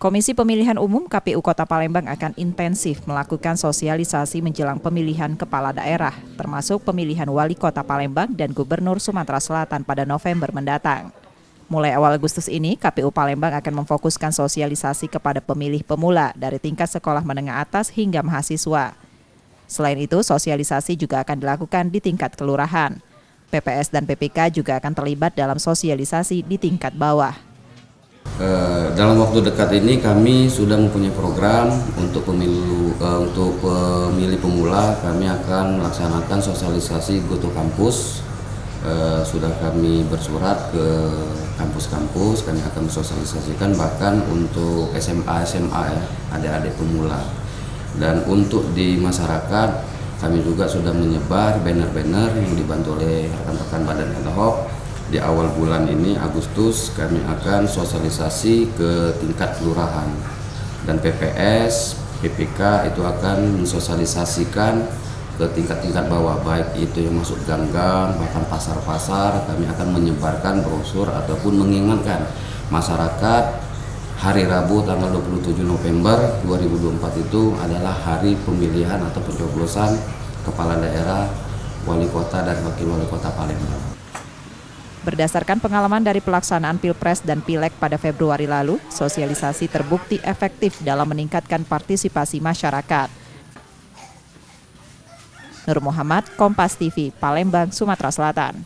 Komisi Pemilihan Umum KPU Kota Palembang akan intensif melakukan sosialisasi menjelang pemilihan kepala daerah, termasuk pemilihan wali kota Palembang dan gubernur Sumatera Selatan pada November mendatang. Mulai awal Agustus ini, KPU Palembang akan memfokuskan sosialisasi kepada pemilih pemula dari tingkat sekolah menengah atas hingga mahasiswa. Selain itu, sosialisasi juga akan dilakukan di tingkat kelurahan. PPS dan PPK juga akan terlibat dalam sosialisasi di tingkat bawah. Dalam waktu dekat ini kami sudah mempunyai program untuk pemilih pemula. Kami akan melaksanakan sosialisasi Go to Kampus. Sudah kami bersurat ke kampus-kampus, kami akan mensosialisasikan bahkan untuk SMA ya, adik-adik pemula. Dan untuk di masyarakat kami juga sudah menyebar banner-banner yang dibantu oleh rekan-rekan Badan Ad Hoc. Di awal bulan ini Agustus kami akan sosialisasi ke tingkat kelurahan dan PPS, PPK itu akan mensosialisasikan ke tingkat-tingkat bawah, baik itu yang masuk gang-gang bahkan pasar-pasar. Kami akan menyebarkan brosur ataupun mengingatkan masyarakat hari Rabu tanggal 27 November 2024 itu adalah hari pemilihan atau pencoblosan kepala daerah, wali kota dan wakil wali kota Palembang. Berdasarkan pengalaman dari pelaksanaan Pilpres dan Pileg pada Februari lalu, sosialisasi terbukti efektif dalam meningkatkan partisipasi masyarakat. Nur Muhammad, Kompas TV, Palembang, Sumatera Selatan.